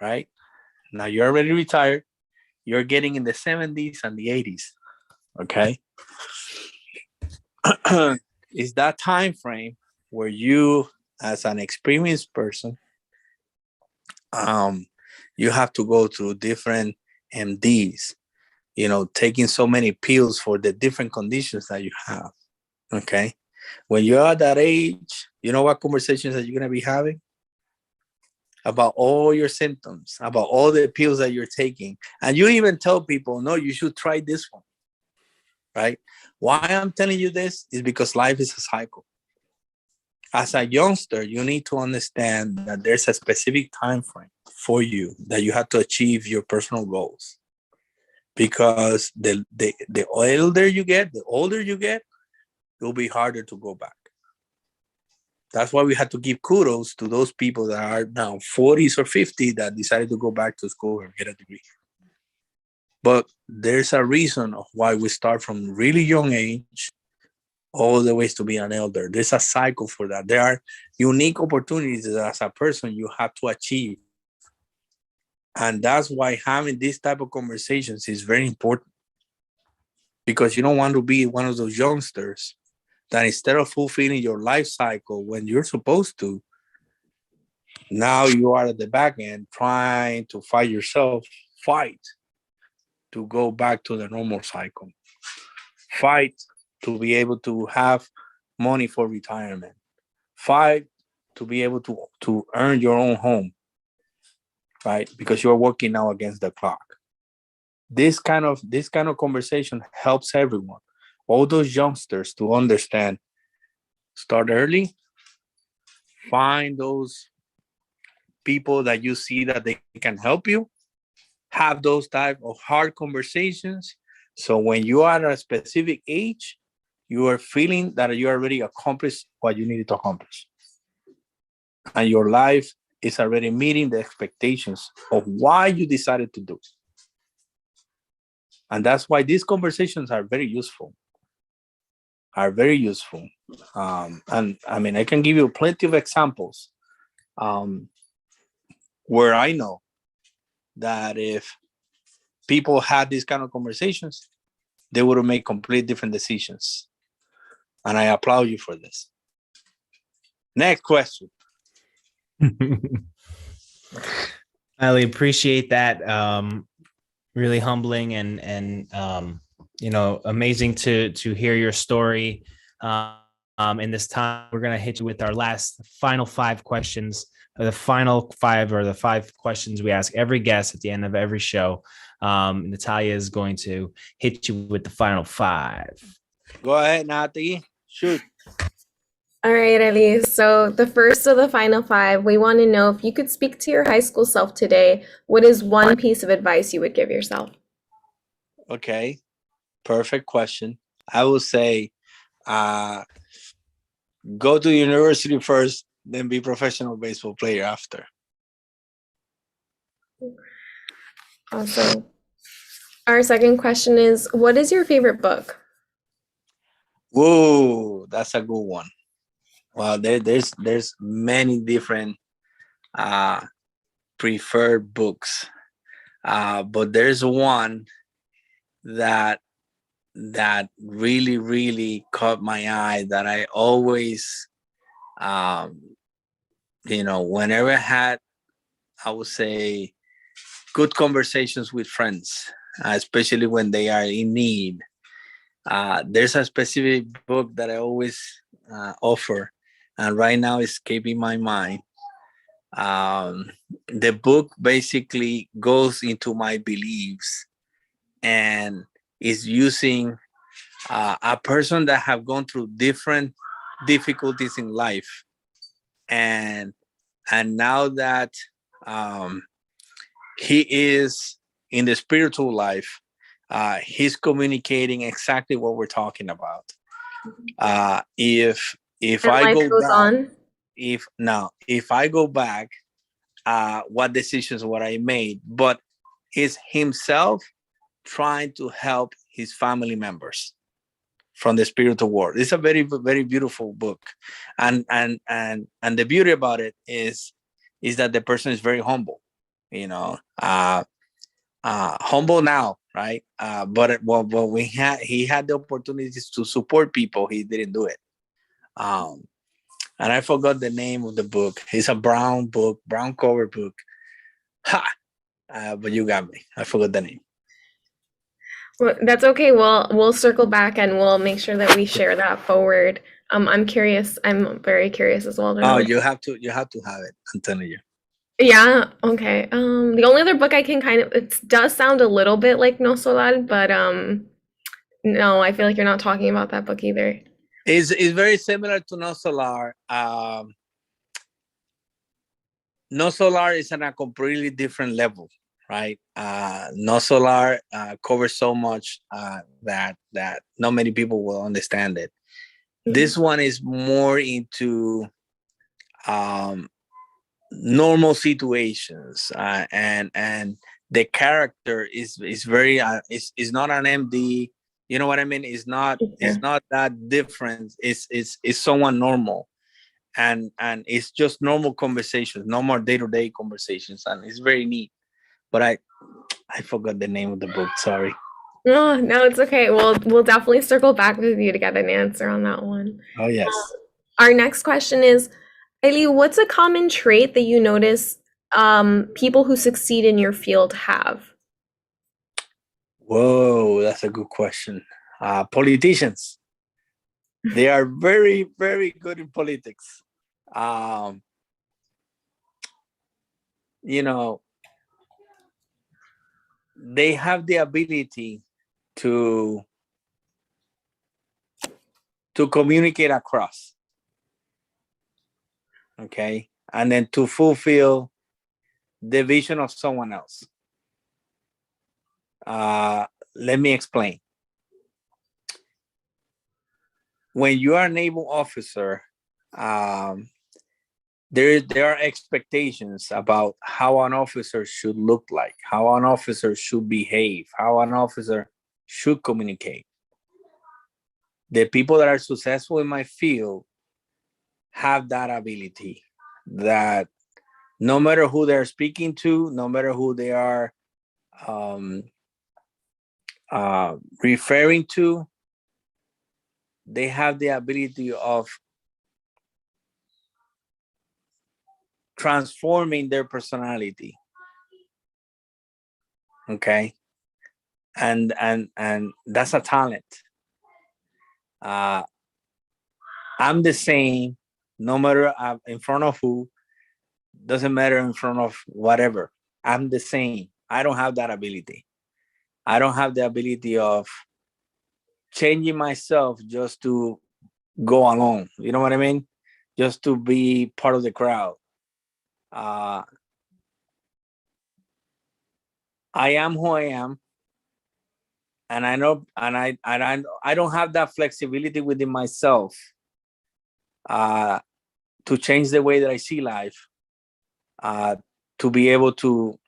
right? Now you're already retired. You're getting in the 70s and the 80s, okay? It's that time frame where you, as an experienced person, you have to go through different MDs, taking so many pills for the different conditions that you have, okay? When you're at that age, you know what conversations that you're going to be having? About all your symptoms, about all the pills that you're taking. And you even tell people, no, you should try this one, right? Why I'm telling you this is because life is a cycle. As a youngster, you need to understand that there's a specific time frame for you that you have to achieve your personal goals. Because the older you get, it will be harder to go back. That's why we had to give kudos to those people that are now 40s or 50 that decided to go back to school and get a degree. But there's a reason of why we start from really young age all the ways to be an elder. There's a cycle for that. There are unique opportunities that as a person you have to achieve. And that's why having this type of conversations is very important. Because you don't want to be one of those youngsters that instead of fulfilling your life cycle when you're supposed to, now you are at the back end trying to fight to go back to the normal cycle, fight to be able to have money for retirement, fight to be able to earn your own home, right? Because you're working now against the clock. This kind of conversation helps everyone. All those youngsters to understand, start early, find those people that you see that they can help you, have those type of hard conversations. So when you are at a specific age, you are feeling that you already accomplished what you needed to accomplish. And your life is already meeting the expectations of why you decided to do it. And that's why these conversations are very useful. And I mean, I can give you plenty of examples where I know that if people had these kind of conversations, they would have made complete different decisions. And I applaud you for this. Next question. Elih, appreciate that. Really humbling and amazing to hear your story. In this time, we're gonna hit you with our final five questions. The five questions we ask every guest at the end of every show. Natalia is going to hit you with the final five. Go ahead, Nati. Shoot. All right, Elih. So the first of the final five, we want to know if you could speak to your high school self today, what is one piece of advice you would give yourself? Okay, perfect question. I will say, go to university first, then be professional baseball player after. Awesome. Our second question is, what is your favorite book? Whoa, that's a good one. Well, there's many different preferred books, but there's one that really caught my eye, that I always, whenever I had, I would say, good conversations with friends, especially when they are in need. There's a specific book that I always offer, and right now it's escaping my mind. The book basically goes into my beliefs and is using a person that have gone through different difficulties in life, and now that um, he is in the spiritual life, he's communicating exactly what we're talking about. If And I life go goes back, on. if I go back, what decisions what I made, but it's himself trying to help his family members from the spiritual world. It's a very, very beautiful book, and the beauty about it is that the person is very humble, you know, humble now, right? But he had the opportunities to support people, he didn't do it. Um, and I forgot the name of the book. It's a brown book, brown cover book. Ha! But you got me. I forgot the name. Well, that's okay. We'll circle back and we'll make sure that we share that forward. I'm curious. I'm very curious as well to Oh, know. you have to have it. I'm telling you. Yeah, okay. The only other book I can it does sound a little bit like No Solar, but no, I feel like you're not talking about that book either. It's very similar to No Solar. No Solar is on a completely different level, right? No Solar covers so much that not many people will understand it. This one is more into um, normal situations, and the character is very is not an MD. You know what I mean? It's not that different. It's someone normal, and it's just normal conversations, normal day-to-day conversations, and it's very neat. But I forgot the name of the book. Sorry. No, no, it's okay. We'll definitely circle back with you to get an answer on that one. Oh yes. Our next question is, Elih, what's a common trait that you notice people who succeed in your field have? Whoa, that's a good question. Politicians, they are very, very good in politics. Um, you know, they have the ability to communicate across, okay, and then to fulfill the vision of someone else. Let me explain. When you are a naval officer, there are expectations about how an officer should look like, how an officer should behave, how an officer should communicate. The people that are successful in my field have that ability, that no matter who they're speaking to, no matter who they are referring to, they have the ability of transforming their personality. Okay. And that's a talent. I'm the same, no matter in front of who, doesn't matter in front of whatever. I'm the same. I don't have that ability. I don't have the ability of changing myself just to go along. You know what I mean? Just to be part of the crowd. I am who I am, and I know, and I don't have that flexibility within myself to change the way that I see life, to be able to,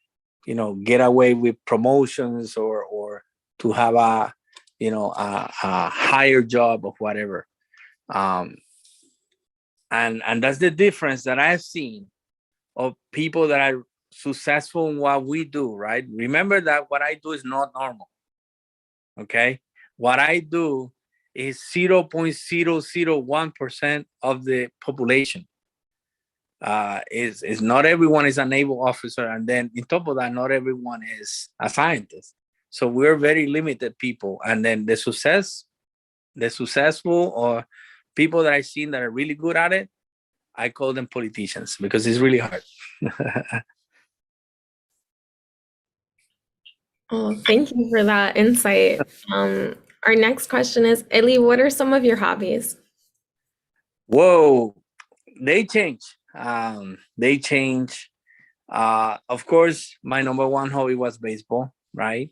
get away with promotions, or to have a higher job of whatever. And that's the difference that I've seen of people that are successful in what we do, right? Remember that what I do is not normal. Okay. What I do is 0.001% of the population. Is not everyone is a naval officer, and then on top of that, not everyone is a scientist. So we're very limited people. And then the successful or people that I've seen that are really good at it, I call them politicians because it's really hard. Oh, thank you for that insight. Our next question is, Elih, what are some of your hobbies? Whoa, they change. They change. Of course, my number one hobby was baseball, right?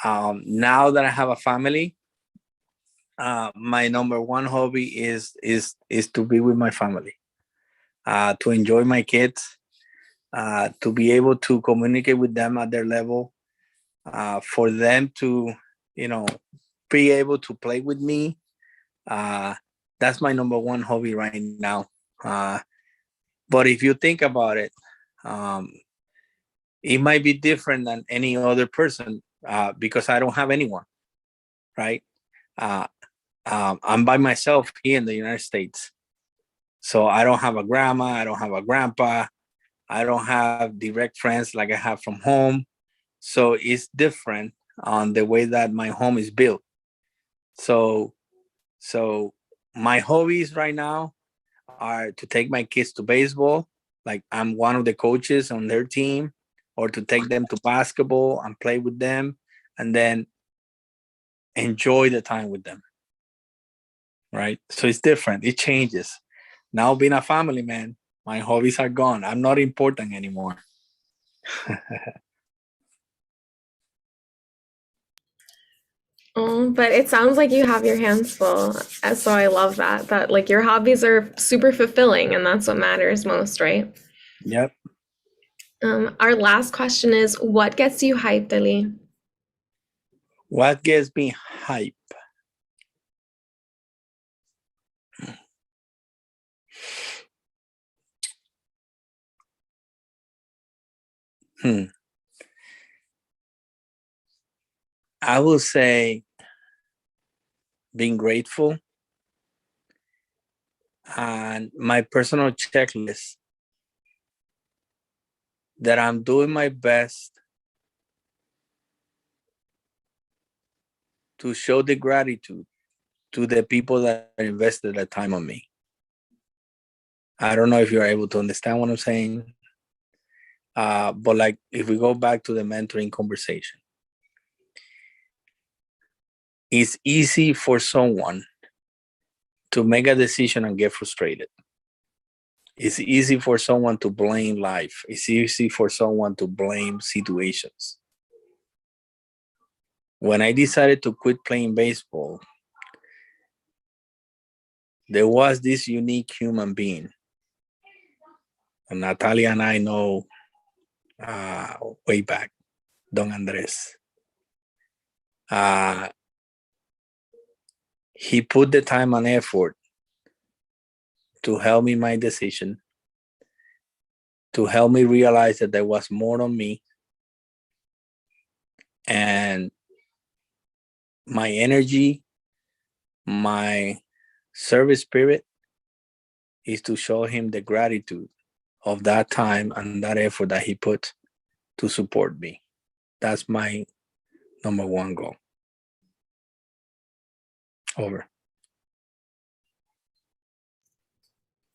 Now that I have a family, my number one hobby is to be with my family, to enjoy my kids, to be able to communicate with them at their level, for them to, be able to play with me. That's my number one hobby right now. But if you think about it, it might be different than any other person because I don't have anyone, right? I'm by myself here in the United States. So I don't have a grandma, I don't have a grandpa, I don't have direct friends like I have from home. So it's different on the way that my home is built. So my hobbies right now are to take my kids to baseball, like I'm one of the coaches on their team, or to take them to basketball and play with them, and then enjoy the time with them. Right? So it's different. It changes. Now being a family man, my hobbies are gone. I'm not important anymore. Oh, but it sounds like you have your hands full. So I love that. That like your hobbies are super fulfilling, and that's what matters most, right? Yep. Our last question is, what gets you hyped, Elih? What gets me hype? I will say being grateful, and my personal checklist that I'm doing my best to show the gratitude to the people that invested their time on me. I don't know if you're able to understand what I'm saying. But like, if we go back to the mentoring conversation, it's easy for someone to make a decision and get frustrated. It's easy for someone to blame life. It's easy for someone to blame situations. When I decided to quit playing baseball, there was this unique human being. And Natalia and I know way back, Don Andres. He put the time and effort to help me my decision, to help me realize that there was more on me. And my energy, my service spirit is to show him the gratitude of that time and that effort that he put to support me. That's my number one goal. Over.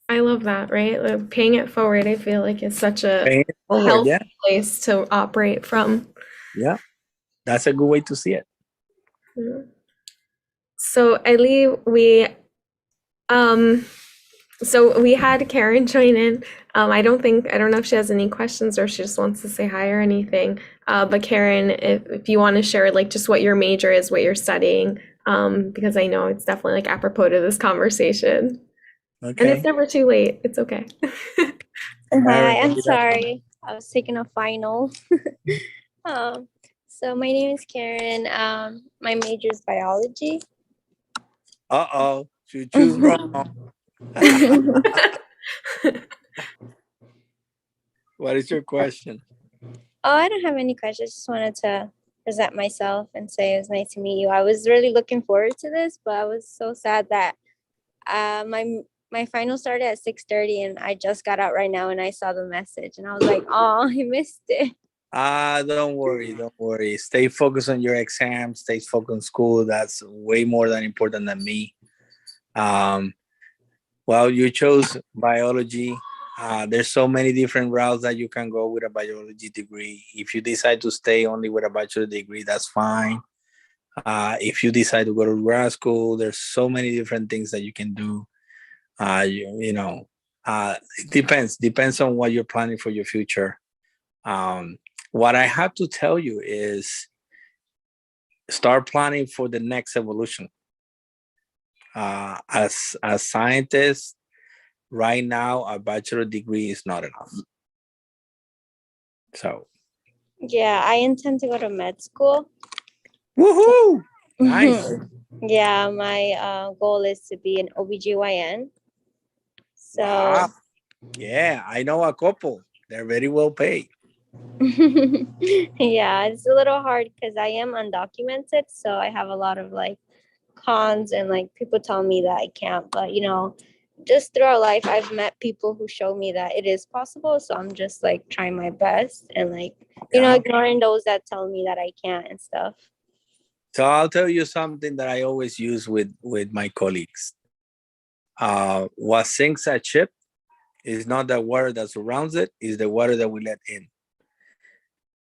I love that, right? Like, paying it forward, I feel like is such a Paying it forward, healthy yeah. place to operate from. Yeah, that's a good way to see it. So Elih, we had Karen join in. I don't know if she has any questions or she just wants to say hi or anything. But Karen, if you want to share like just what your major is, what you're studying, because I know it's definitely like apropos to this conversation. And it's Okay. never too late. It's okay. Hi, I'm sorry. I was taking a final. So my name is Karen. My major is biology. Uh-oh. You choose wrong. What is your question? Oh, I don't have any questions. Just wanted to present myself and say it was nice to meet you. I was really looking forward to this, but I was so sad that my final started at 6:30 and I just got out right now and I saw the message and I was like, oh, I missed it. Don't worry, don't worry. Stay focused on your exam, stay focused on school. That's way more than important than me. Well, you chose biology. There's so many different routes that you can go with a biology degree. If you decide to stay only with a bachelor degree, that's fine. If you decide to go to grad school, there's so many different things that you can do. It depends on what you're planning for your future. What I have to tell you is start planning for the next evolution. As scientists, right now, a bachelor degree is not enough. So, Yeah, I intend to go to med school. woohoo! Nice. Yeah, my goal is to be an OBGYN. So, Wow. Yeah, I know a couple. They're very well paid. yeah, it's a little hard because I am undocumented. So I have a lot of like cons and like people tell me that I can't. But, just throughout life, I've met people who show me that it is possible. So I'm just like trying my best and like, Yeah. ignoring those that tell me that I can't and stuff. So I'll tell you something that I always use with my colleagues. What sinks a ship is not the water that surrounds it, is the water that we let in.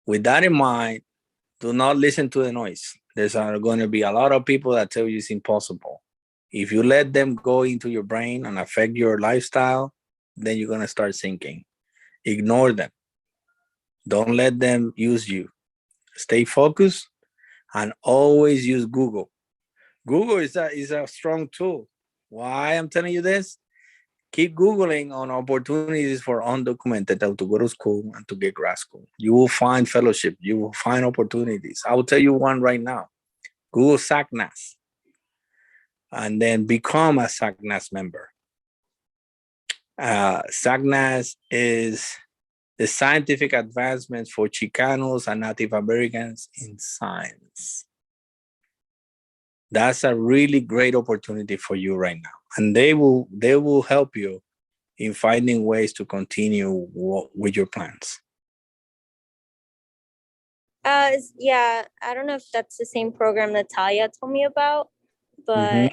With that in mind, do not listen to the noise. There's going to be a lot of people that tell you it's impossible. If you let them go into your brain and affect your lifestyle, then you're going to start sinking. Ignore them. Don't let them use you. Stay focused and always use Google. Google is a strong tool. Why I'm telling you this? Keep Googling on opportunities for undocumented to go to school and to get grad school. You will find fellowship. You will find opportunities. I will tell you one right now. Google SACNAS and then become a SACNAS member. SACNAS is the scientific advancements for Chicanos and Native Americans in science. That's a really great opportunity for you right now. And they will help you in finding ways to continue with your plans. Yeah, I don't know if that's the same program Natalia told me about, but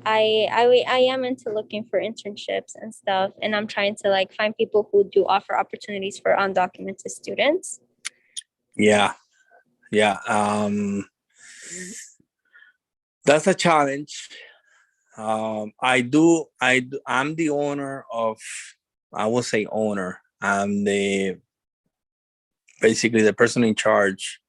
I am into looking for internships and stuff, and I'm trying to like find people who do offer opportunities for undocumented students. Yeah. That's a challenge. I'm the owner of, I will say owner. I'm basically the person in charge.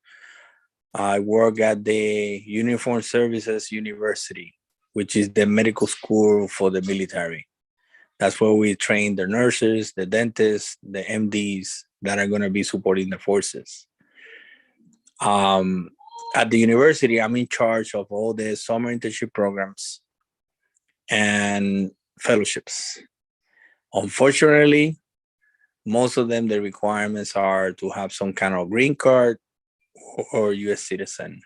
I work at the Uniformed Services University, which is the medical school for the military. That's where we train the nurses, the dentists, the MDs that are going to be supporting the forces. At the university, I'm in charge of all the summer internship programs and fellowships. Unfortunately, most of them, the requirements are to have some kind of green card or U.S. citizen.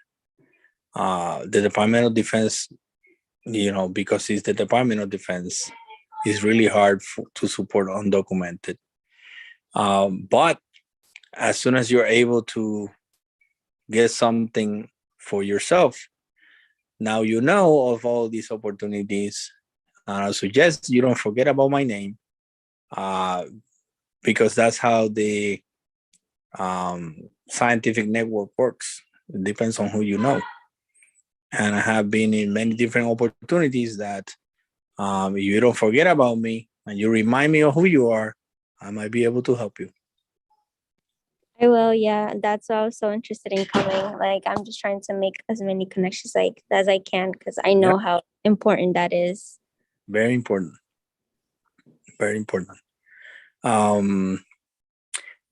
The Department of Defense, because it's the Department of Defense, it's really hard to support undocumented. But as soon as you're able to get something for yourself, now you know of all these opportunities. I suggest you don't forget about my name, because that's how the scientific network works. It depends on who you know. And I have been in many different opportunities that if you don't forget about me and you remind me of who you are, I might be able to help you. I will, yeah. That's why I was so interested in coming. Like, I'm just trying to make as many connections as I can because I know how important that is. Very important. Very important.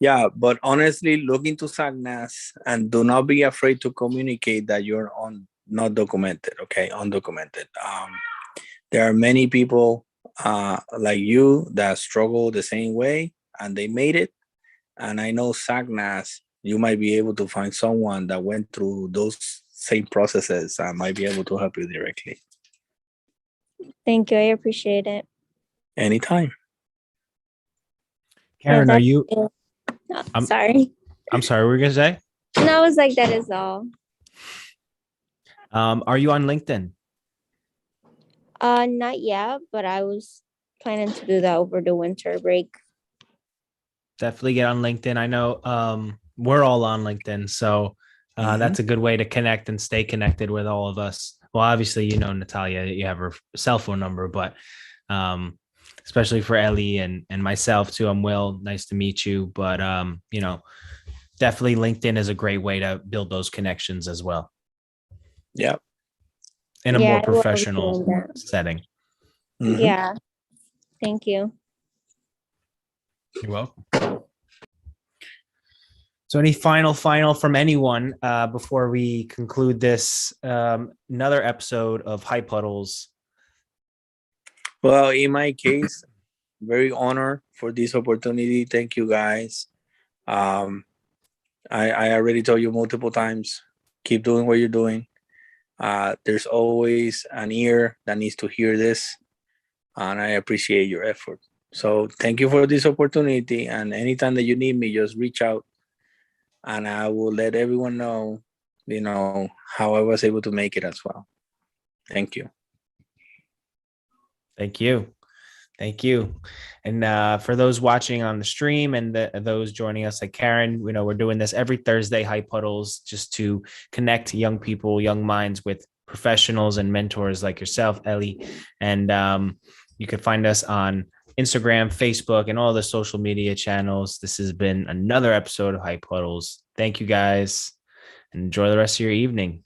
Yeah, but honestly, look into SACNAS and do not be afraid to communicate that you're not documented, okay? Undocumented. There are many people like you that struggle the same way and they made it. And I know Sagnas, you might be able to find someone that went through those same processes and might be able to help you directly. Thank you. I appreciate it. Anytime. Karen, Yeah, are you? Oh, I'm- sorry. I'm sorry. What were you gonna say? No, I was like, that is all. Are you on LinkedIn? Not yet, but I was planning to do that over the winter break. Definitely get on LinkedIn. I know we're all on LinkedIn, so that's a good way to connect and stay connected with all of us. Well, obviously, you know, Natalia, you have her cell phone number, but especially for Ellie and myself too. I'm Will. Nice to meet you. But you know, definitely LinkedIn is a great way to build those connections as well Yeah. in a Yeah, more I will be doing professional that. setting. Yeah. Thank you. You're welcome. So any final from anyone before we conclude this another episode of HypeHuddles? Well, in my case, very honored for this opportunity. Thank you guys. I already told you multiple times, keep doing what you're doing. There's always an ear that needs to hear this, and I appreciate your effort. So thank you for this opportunity, and anytime that you need me, just reach out, and I will let everyone know, you know, how I was able to make it as well. Thank you. Thank you. Thank you. And for those watching on the stream and those joining us, like Karen, you know, we're doing this every Thursday, HypeHuddles, just to connect young people, young minds with professionals and mentors like yourself, Ellie. And you can find us on Instagram, Facebook, and all the social media channels. This has been another episode of HypeHuddles. Thank you guys, and enjoy the rest of your evening.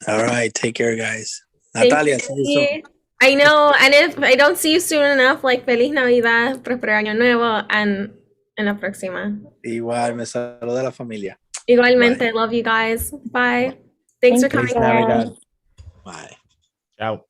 All right. Take care, guys. Thank Natalia, see you soon. you. I know, and if I don't see you soon enough, like Feliz Navidad, Prospero Año Nuevo, and en la próxima. Igual, me saluda la familia. Igualmente, Bye. love you guys. Bye. Thanks for Thank you, coming. Feliz Navidad. Bye. Ciao.